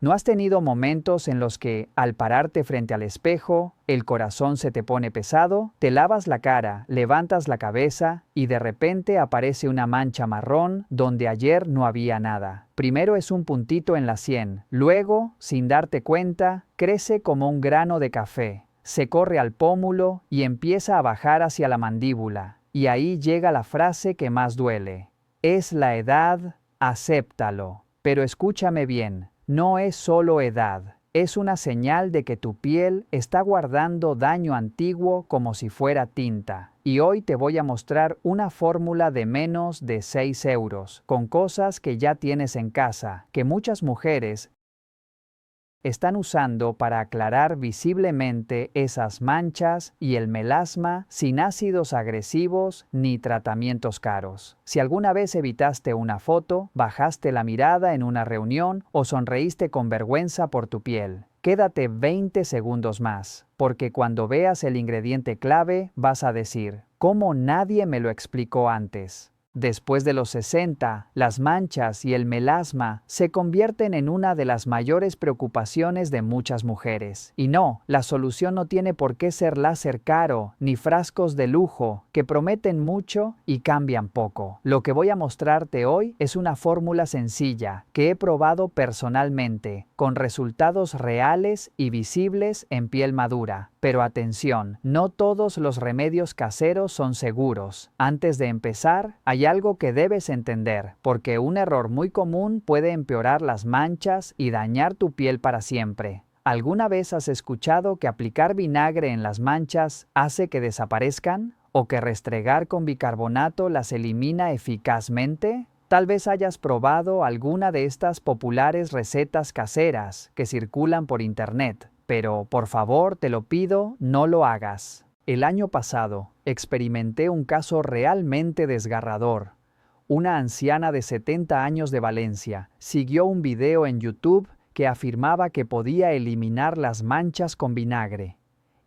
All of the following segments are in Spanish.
¿No has tenido momentos en los que, al pararte frente al espejo, el corazón se te pone pesado, te lavas la cara, levantas la cabeza y de repente aparece una mancha marrón donde ayer no había nada? Primero es un puntito en la sien, luego, sin darte cuenta, crece como un grano de café, se corre al pómulo y empieza a bajar hacia la mandíbula. Y ahí llega la frase que más duele. Es la edad, acéptalo. Pero escúchame bien. No es solo edad, es una señal de que tu piel está guardando daño antiguo como si fuera tinta. Y hoy te voy a mostrar una fórmula de menos de 6 euros, con cosas que ya tienes en casa, que muchas mujeres están usando para aclarar visiblemente esas manchas y el melasma sin ácidos agresivos ni tratamientos caros. Si alguna vez evitaste una foto, bajaste la mirada en una reunión o sonreíste con vergüenza por tu piel, quédate 20 segundos más, porque cuando veas el ingrediente clave vas a decir, ¿cómo nadie me lo explicó antes? Después de los 60, las manchas y el melasma se convierten en una de las mayores preocupaciones de muchas mujeres. Y no, la solución no tiene por qué ser láser caro ni frascos de lujo que prometen mucho y cambian poco. Lo que voy a mostrarte hoy es una fórmula sencilla que he probado personalmente, con resultados reales y visibles en piel madura. Pero atención, no todos los remedios caseros son seguros. Antes de empezar, hay algo que debes entender, porque un error muy común puede empeorar las manchas y dañar tu piel para siempre. ¿Alguna vez has escuchado que aplicar vinagre en las manchas hace que desaparezcan? ¿O que restregar con bicarbonato las elimina eficazmente? Tal vez hayas probado alguna de estas populares recetas caseras que circulan por internet, pero por favor te lo pido, no lo hagas. El año pasado experimenté un caso realmente desgarrador. Una anciana de 70 años de Valencia siguió un video en YouTube que afirmaba que podía eliminar las manchas con vinagre.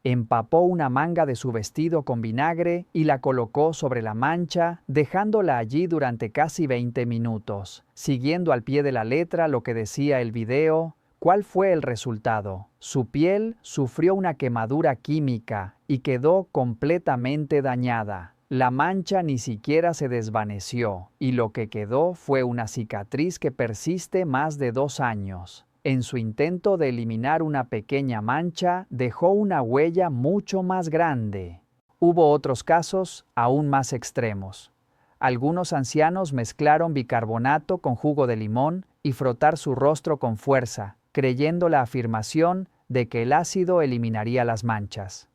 Empapó una manga de su vestido con vinagre y la colocó sobre la mancha, dejándola allí durante casi 20 minutos, siguiendo al pie de la letra lo que decía el video. ¿Cuál fue el resultado? Su piel sufrió una quemadura química y quedó completamente dañada. La mancha ni siquiera se desvaneció y lo que quedó fue una cicatriz que persiste más de 2 años. En su intento de eliminar una pequeña mancha, dejó una huella mucho más grande. Hubo otros casos aún más extremos. Algunos ancianos mezclaron bicarbonato con jugo de limón y frotar su rostro con fuerza, creyendo la afirmación de que el ácido eliminaría las manchas.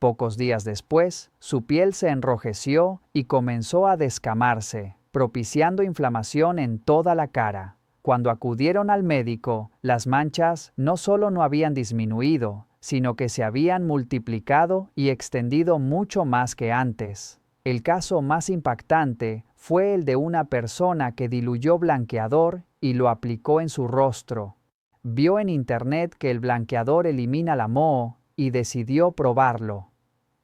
Pocos días después, su piel se enrojeció y comenzó a descamarse, propiciando inflamación en toda la cara. Cuando acudieron al médico, las manchas no solo no habían disminuido, sino que se habían multiplicado y extendido mucho más que antes. El caso más impactante fue el de una persona que diluyó blanqueador y lo aplicó en su rostro. Vio en internet que el blanqueador elimina la moho y decidió probarlo.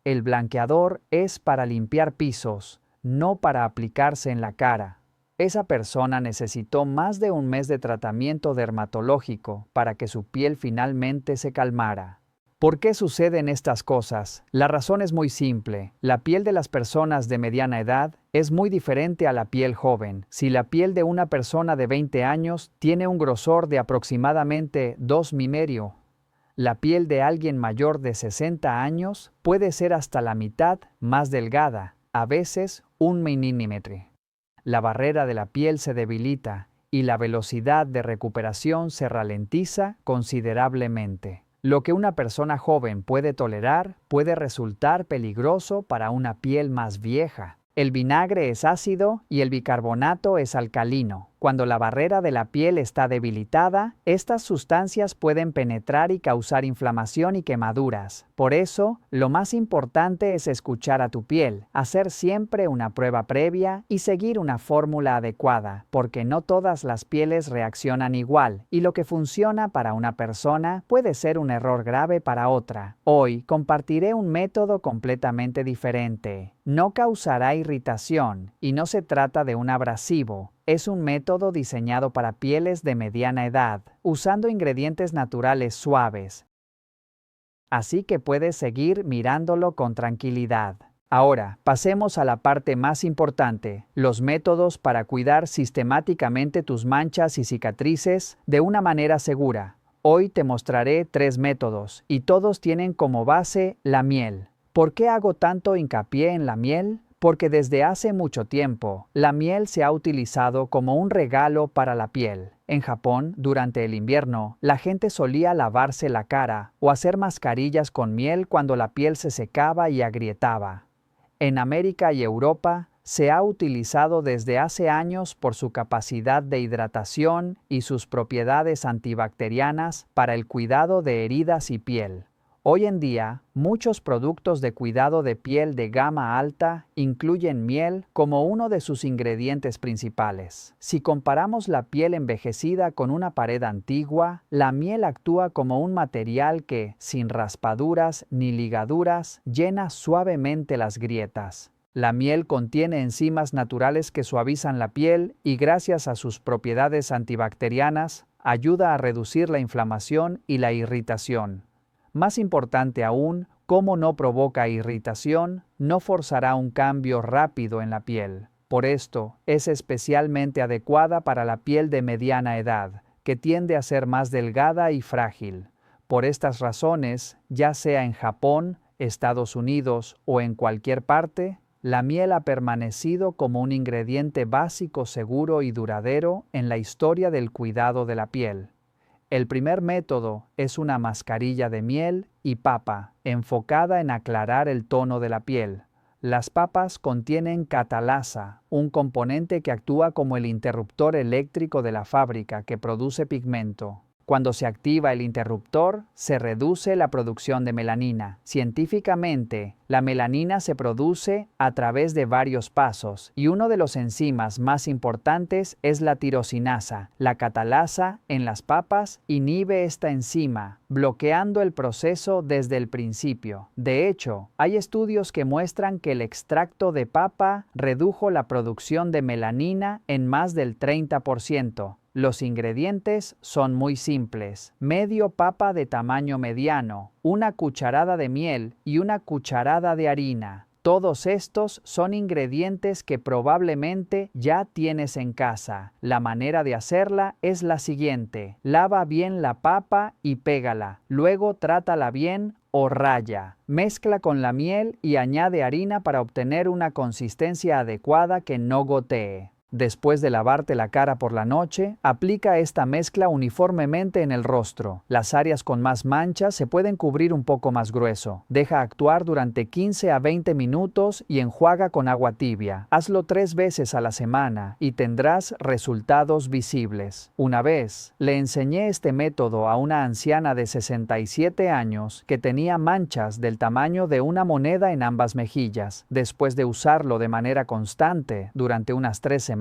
El blanqueador es para limpiar pisos, no para aplicarse en la cara. Esa persona necesitó más de un mes de tratamiento dermatológico para que su piel finalmente se calmara. ¿Por qué suceden estas cosas? La razón es muy simple. La piel de las personas de mediana edad es muy diferente a la piel joven. Si la piel de una persona de 20 años tiene un grosor de aproximadamente 2 milímetros, la piel de alguien mayor de 60 años puede ser hasta la mitad más delgada, a veces 1 milímetro. La barrera de la piel se debilita y la velocidad de recuperación se ralentiza considerablemente. Lo que una persona joven puede tolerar puede resultar peligroso para una piel más vieja. El vinagre es ácido y el bicarbonato es alcalino. Cuando la barrera de la piel está debilitada, estas sustancias pueden penetrar y causar inflamación y quemaduras. Por eso, lo más importante es escuchar a tu piel, hacer siempre una prueba previa y seguir una fórmula adecuada, porque no todas las pieles reaccionan igual, y lo que funciona para una persona puede ser un error grave para otra. Hoy compartiré un método completamente diferente. No causará irritación y no se trata de un abrasivo. es un método diseñado para pieles de mediana edad, usando ingredientes naturales suaves. Así que puedes seguir mirándolo con tranquilidad. Ahora, pasemos a la parte más importante, los métodos para cuidar sistemáticamente tus manchas y cicatrices de una manera segura. Hoy te mostraré 3 métodos, y todos tienen como base la miel. ¿Por qué hago tanto hincapié en la miel? Porque desde hace mucho tiempo, la miel se ha utilizado como un regalo para la piel. En Japón, durante el invierno, la gente solía lavarse la cara o hacer mascarillas con miel cuando la piel se secaba y agrietaba. En América y Europa, se ha utilizado desde hace años por su capacidad de hidratación y sus propiedades antibacterianas para el cuidado de heridas y piel. Hoy en día, muchos productos de cuidado de piel de gama alta incluyen miel como uno de sus ingredientes principales. Si comparamos la piel envejecida con una pared antigua, la miel actúa como un material que, sin raspaduras ni ligaduras, llena suavemente las grietas. La miel contiene enzimas naturales que suavizan la piel y, gracias a sus propiedades antibacterianas, ayuda a reducir la inflamación y la irritación. Más importante aún, como no provoca irritación, no forzará un cambio rápido en la piel. Por esto, es especialmente adecuada para la piel de mediana edad, que tiende a ser más delgada y frágil. Por estas razones, ya sea en Japón, Estados Unidos o en cualquier parte, la miel ha permanecido como un ingrediente básico seguro y duradero en la historia del cuidado de la piel. El primer método es una mascarilla de miel y papa, enfocada en aclarar el tono de la piel. Las papas contienen catalasa, un componente que actúa como el interruptor eléctrico de la fábrica que produce pigmento. Cuando se activa el interruptor, se reduce la producción de melanina. Científicamente, la melanina se produce a través de varios pasos, y uno de los enzimas más importantes es la tirosinasa. La catalasa en las papas inhibe esta enzima, bloqueando el proceso desde el principio. De hecho, hay estudios que muestran que el extracto de papa redujo la producción de melanina en más del 30%. Los ingredientes son muy simples: medio papa de tamaño mediano, una cucharada de miel y una cucharada de harina. Todos estos son ingredientes que probablemente ya tienes en casa. La manera de hacerla es la siguiente: lava bien la papa y pégala. Luego trátala bien o raya. Mezcla con la miel y añade harina para obtener una consistencia adecuada que no gotee. Después de lavarte la cara por la noche, aplica esta mezcla uniformemente en el rostro. Las áreas con más manchas se pueden cubrir un poco más grueso. Deja actuar durante 15 a 20 minutos y enjuaga con agua tibia. Hazlo 3 veces a la semana y tendrás resultados visibles. Una vez, le enseñé este método a una anciana de 67 años que tenía manchas del tamaño de una moneda en ambas mejillas. Después de usarlo de manera constante durante unas 3 semanas,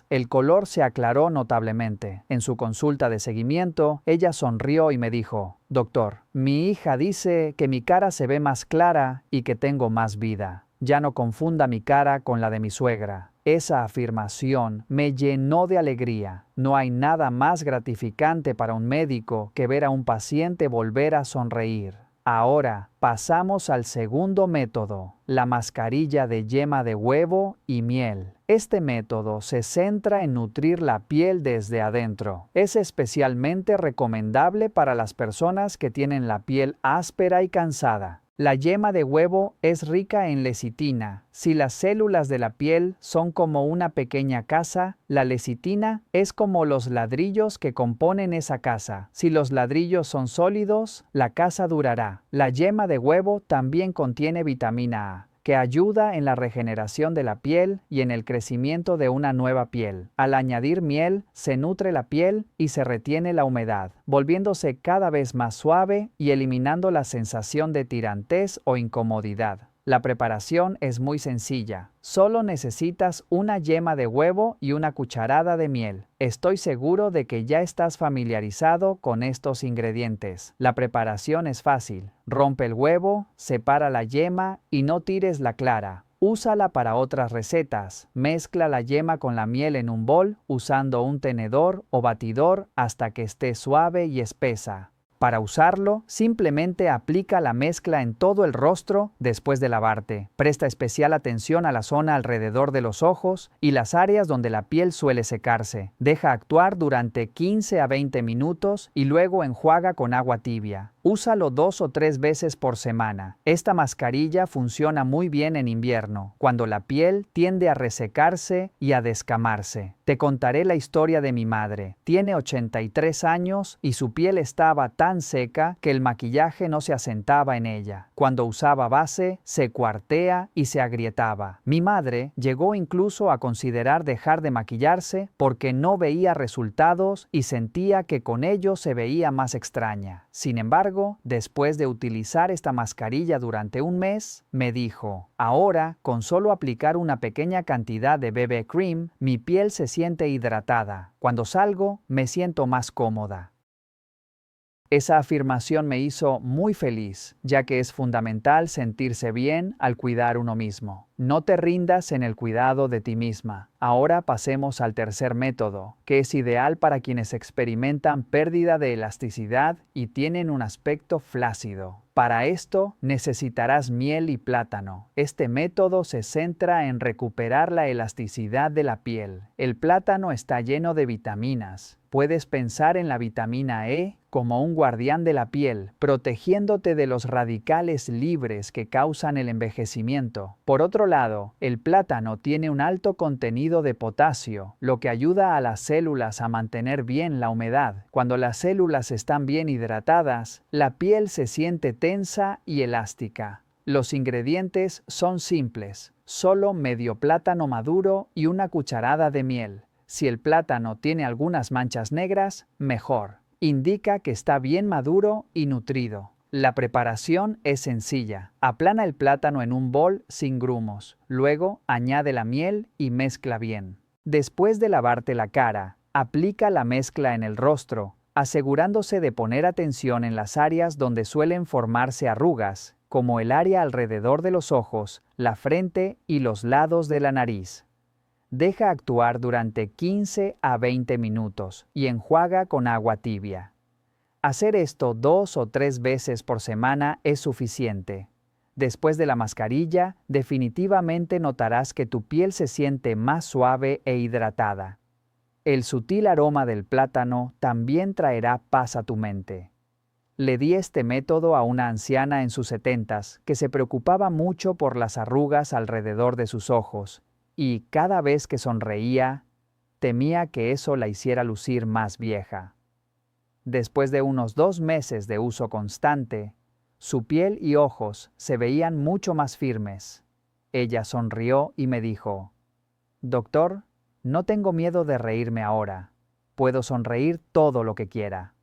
el color se aclaró notablemente. En su consulta de seguimiento, ella sonrió y me dijo: «Doctor, mi hija dice que mi cara se ve más clara y que tengo más vida. Ya no confunda mi cara con la de mi suegra». Esa afirmación me llenó de alegría. No hay nada más gratificante para un médico que ver a un paciente volver a sonreír. Ahora pasamos al segundo método, la mascarilla de yema de huevo y miel. Este método se centra en nutrir la piel desde adentro. Es especialmente recomendable para las personas que tienen la piel áspera y cansada. La yema de huevo es rica en lecitina. Si las células de la piel son como una pequeña casa, la lecitina es como los ladrillos que componen esa casa. Si los ladrillos son sólidos, la casa durará. La yema de huevo también contiene vitamina A, que ayuda en la regeneración de la piel y en el crecimiento de una nueva piel. Al añadir miel, se nutre la piel y se retiene la humedad, volviéndose cada vez más suave y eliminando la sensación de tirantez o incomodidad. La preparación es muy sencilla. Solo necesitas una yema de huevo y una cucharada de miel. Estoy seguro de que ya estás familiarizado con estos ingredientes. La preparación es fácil. Rompe el huevo, separa la yema y no tires la clara. Úsala para otras recetas. Mezcla la yema con la miel en un bol usando un tenedor o batidor hasta que esté suave y espesa. Para usarlo, simplemente aplica la mezcla en todo el rostro después de lavarte. Presta especial atención a la zona alrededor de los ojos y las áreas donde la piel suele secarse. Deja actuar durante 15 a 20 minutos y luego enjuaga con agua tibia. Úsalo 2 o 3 veces por semana. Esta mascarilla funciona muy bien en invierno, cuando la piel tiende a resecarse y a descamarse. Te contaré la historia de mi madre. Tiene 83 años y su piel estaba tan seca que el maquillaje no se asentaba en ella. Cuando usaba base, se cuartea y se agrietaba. Mi madre llegó incluso a considerar dejar de maquillarse porque no veía resultados y sentía que con ello se veía más extraña. Sin embargo, después de utilizar esta mascarilla durante un mes, me dijo: ahora, con solo aplicar una pequeña cantidad de BB Cream, mi piel se siente hidratada. Cuando salgo, me siento más cómoda. Esa afirmación me hizo muy feliz, ya que es fundamental sentirse bien al cuidar uno mismo. No te rindas en el cuidado de ti misma. Ahora pasemos al tercer método, que es ideal para quienes experimentan pérdida de elasticidad y tienen un aspecto flácido. Para esto necesitarás miel y plátano. Este método se centra en recuperar la elasticidad de la piel. El plátano está lleno de vitaminas. Puedes pensar en la vitamina E como un guardián de la piel, protegiéndote de los radicales libres que causan el envejecimiento. Por otro lado, el plátano tiene un alto contenido de potasio, lo que ayuda a las células a mantener bien la humedad. Cuando las células están bien hidratadas, la piel se siente tensa y elástica. Los ingredientes son simples, solo medio plátano maduro y una cucharada de miel. Si el plátano tiene algunas manchas negras, mejor. Indica que está bien maduro y nutrido. La preparación es sencilla. Aplana el plátano en un bol sin grumos. Luego, añade la miel y mezcla bien. Después de lavarte la cara, aplica la mezcla en el rostro, asegurándose de poner atención en las áreas donde suelen formarse arrugas, como el área alrededor de los ojos, la frente y los lados de la nariz. Deja actuar durante 15 a 20 minutos y enjuaga con agua tibia. Hacer esto 2 o 3 veces por semana es suficiente. Después de la mascarilla, definitivamente notarás que tu piel se siente más suave e hidratada. El sutil aroma del plátano también traerá paz a tu mente. Le di este método a una anciana en sus 70s que se preocupaba mucho por las arrugas alrededor de sus ojos, y cada vez que sonreía, temía que eso la hiciera lucir más vieja. Después de unos 2 meses de uso constante, su piel y ojos se veían mucho más firmes. Ella sonrió y me dijo: «Doctor, no tengo miedo de reírme ahora. Puedo sonreír todo lo que quiera».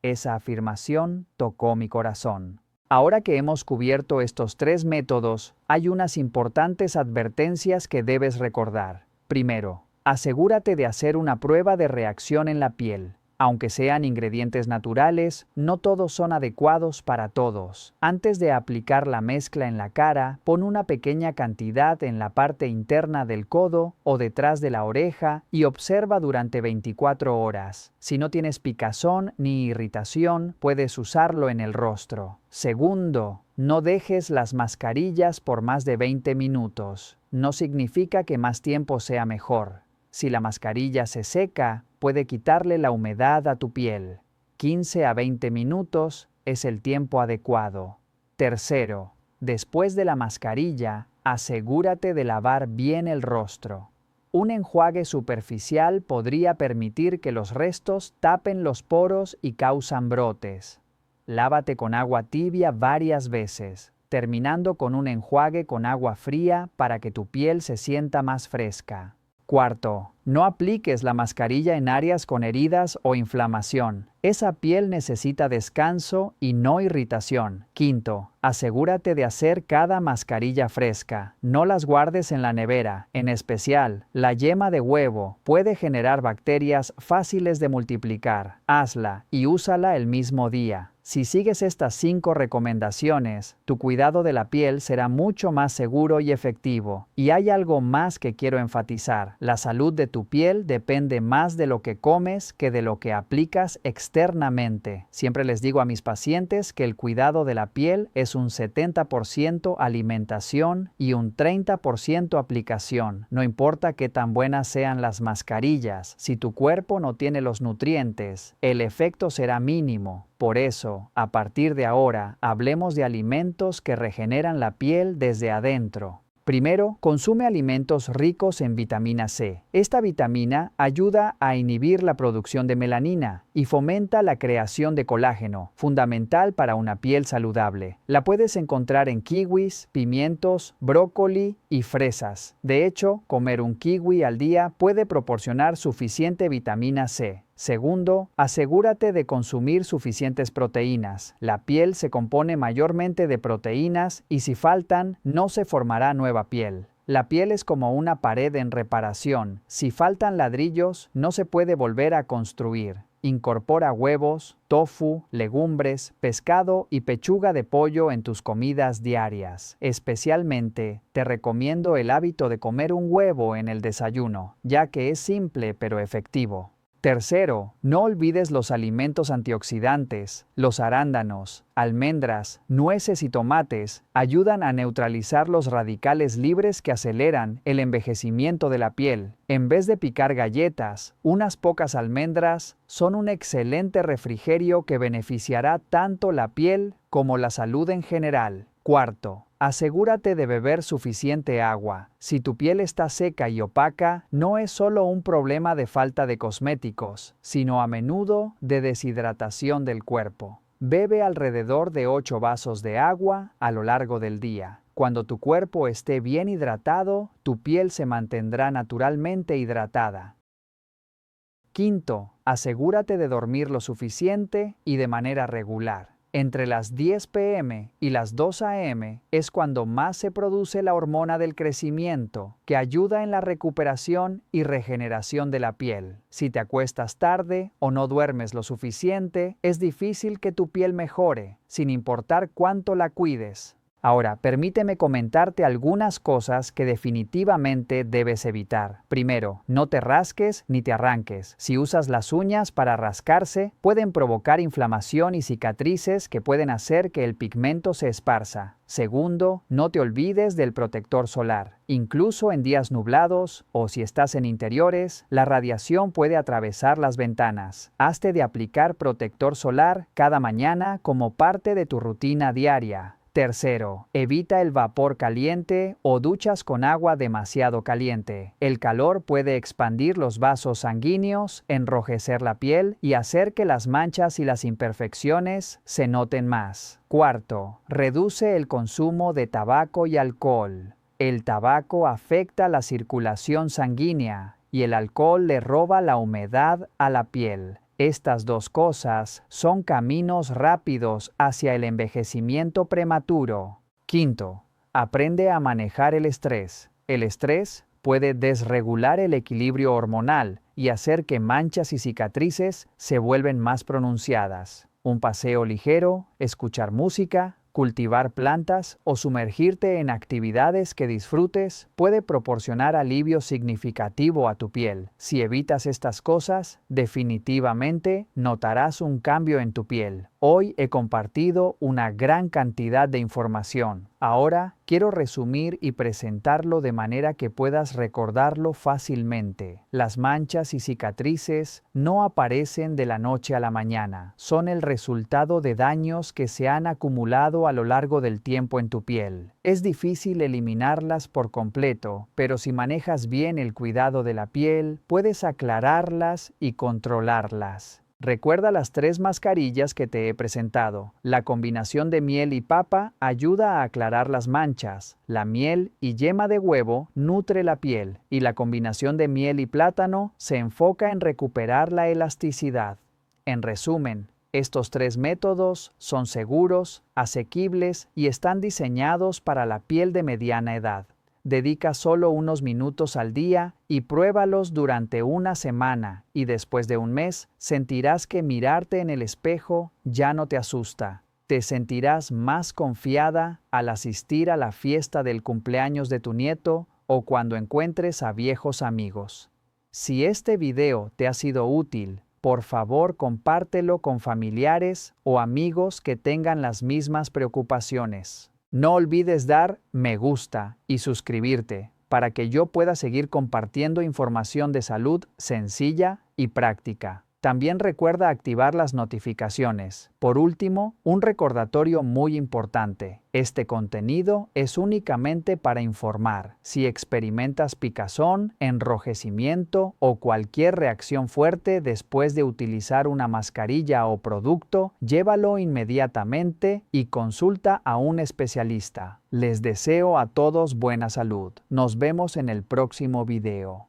Esa afirmación tocó mi corazón. Ahora que hemos cubierto estos 3 métodos, hay unas importantes advertencias que debes recordar. Primero, asegúrate de hacer una prueba de reacción en la piel. Aunque sean ingredientes naturales, no todos son adecuados para todos. Antes de aplicar la mezcla en la cara, pon una pequeña cantidad en la parte interna del codo o detrás de la oreja y observa durante 24 horas. Si no tienes picazón ni irritación, puedes usarlo en el rostro. Segundo, no dejes las mascarillas por más de 20 minutos. No significa que más tiempo sea mejor. Si la mascarilla se seca, puede quitarle la humedad a tu piel. 15 a 20 minutos es el tiempo adecuado. Tercero, después de la mascarilla, asegúrate de lavar bien el rostro. Un enjuague superficial podría permitir que los restos tapen los poros y causan brotes. Lávate con agua tibia varias veces, terminando con un enjuague con agua fría para que tu piel se sienta más fresca. Cuarto, no apliques la mascarilla en áreas con heridas o inflamación. Esa piel necesita descanso y no irritación. Quinto, asegúrate de hacer cada mascarilla fresca. No las guardes en la nevera. En especial, la yema de huevo puede generar bacterias fáciles de multiplicar. Hazla y úsala el mismo día. Si sigues estas 5 recomendaciones, tu cuidado de la piel será mucho más seguro y efectivo. Y hay algo más que quiero enfatizar. La salud de tu piel depende más de lo que comes que de lo que aplicas externamente. Siempre les digo a mis pacientes que el cuidado de la piel es un 70% alimentación y un 30% aplicación. No importa qué tan buenas sean las mascarillas, si tu cuerpo no tiene los nutrientes, el efecto será mínimo. Por eso, a partir de ahora, hablemos de alimentos que regeneran la piel desde adentro. Primero, consume alimentos ricos en vitamina C. Esta vitamina ayuda a inhibir la producción de melanina y fomenta la creación de colágeno, fundamental para una piel saludable. La puedes encontrar en kiwis, pimientos, brócoli y fresas. De hecho, comer un kiwi al día puede proporcionar suficiente vitamina C. Segundo, asegúrate de consumir suficientes proteínas. La piel se compone mayormente de proteínas y si faltan, no se formará nueva piel. La piel es como una pared en reparación. Si faltan ladrillos, no se puede volver a construir. Incorpora huevos, tofu, legumbres, pescado y pechuga de pollo en tus comidas diarias. Especialmente, te recomiendo el hábito de comer un huevo en el desayuno, ya que es simple pero efectivo. Tercero, no olvides los alimentos antioxidantes. Los arándanos, almendras, nueces y tomates ayudan a neutralizar los radicales libres que aceleran el envejecimiento de la piel. En vez de picar galletas, unas pocas almendras son un excelente refrigerio que beneficiará tanto la piel como la salud en general. Cuarto, asegúrate de beber suficiente agua. Si tu piel está seca y opaca, no es solo un problema de falta de cosméticos, sino a menudo de deshidratación del cuerpo. Bebe alrededor de 8 vasos de agua a lo largo del día. Cuando tu cuerpo esté bien hidratado, tu piel se mantendrá naturalmente hidratada. Quinto, asegúrate de dormir lo suficiente y de manera regular. Entre las 10 p.m. y las 2 a.m. es cuando más se produce la hormona del crecimiento, que ayuda en la recuperación y regeneración de la piel. Si te acuestas tarde o no duermes lo suficiente, es difícil que tu piel mejore, sin importar cuánto la cuides. Ahora, permíteme comentarte algunas cosas que definitivamente debes evitar. Primero, no te rasques ni te arranques. Si usas las uñas para rascarse, pueden provocar inflamación y cicatrices que pueden hacer que el pigmento se esparza. Segundo, no te olvides del protector solar. Incluso en días nublados o si estás en interiores, la radiación puede atravesar las ventanas. Hazte de aplicar protector solar cada mañana como parte de tu rutina diaria. Tercero, evita el vapor caliente o duchas con agua demasiado caliente. El calor puede expandir los vasos sanguíneos, enrojecer la piel y hacer que las manchas y las imperfecciones se noten más. Cuarto, reduce el consumo de tabaco y alcohol. El tabaco afecta la circulación sanguínea y el alcohol le roba la humedad a la piel. Estas dos cosas son caminos rápidos hacia el envejecimiento prematuro. Quinto, aprende a manejar el estrés. El estrés puede desregular el equilibrio hormonal y hacer que manchas y cicatrices se vuelvan más pronunciadas. Un paseo ligero, escuchar música, cultivar plantas o sumergirte en actividades que disfrutes puede proporcionar alivio significativo a tu piel. Si evitas estas cosas, definitivamente notarás un cambio en tu piel. Hoy he compartido una gran cantidad de información. Ahora quiero resumir y presentarlo de manera que puedas recordarlo fácilmente. Las manchas y cicatrices no aparecen de la noche a la mañana. Son el resultado de daños que se han acumulado a lo largo del tiempo en tu piel. Es difícil eliminarlas por completo, pero si manejas bien el cuidado de la piel, puedes aclararlas y controlarlas. Recuerda las 3 mascarillas que te he presentado. La combinación de miel y papa ayuda a aclarar las manchas. La miel y yema de huevo nutre la piel. Y la combinación de miel y plátano se enfoca en recuperar la elasticidad. En resumen, estos 3 métodos son seguros, asequibles y están diseñados para la piel de mediana edad. dedica solo unos minutos al día y pruébalos durante una semana, y después de un mes sentirás que mirarte en el espejo ya no te asusta. Te sentirás más confiada al asistir a la fiesta del cumpleaños de tu nieto o cuando encuentres a viejos amigos. Si este video te ha sido útil, por favor compártelo con familiares o amigos que tengan las mismas preocupaciones. No olvides dar me gusta y suscribirte para que yo pueda seguir compartiendo información de salud sencilla y práctica. También recuerda activar las notificaciones. Por último, un recordatorio muy importante. Este contenido es únicamente para informar. Si experimentas picazón, enrojecimiento o cualquier reacción fuerte después de utilizar una mascarilla o producto, llévalo inmediatamente y consulta a un especialista. Les deseo a todos buena salud. Nos vemos en el próximo video.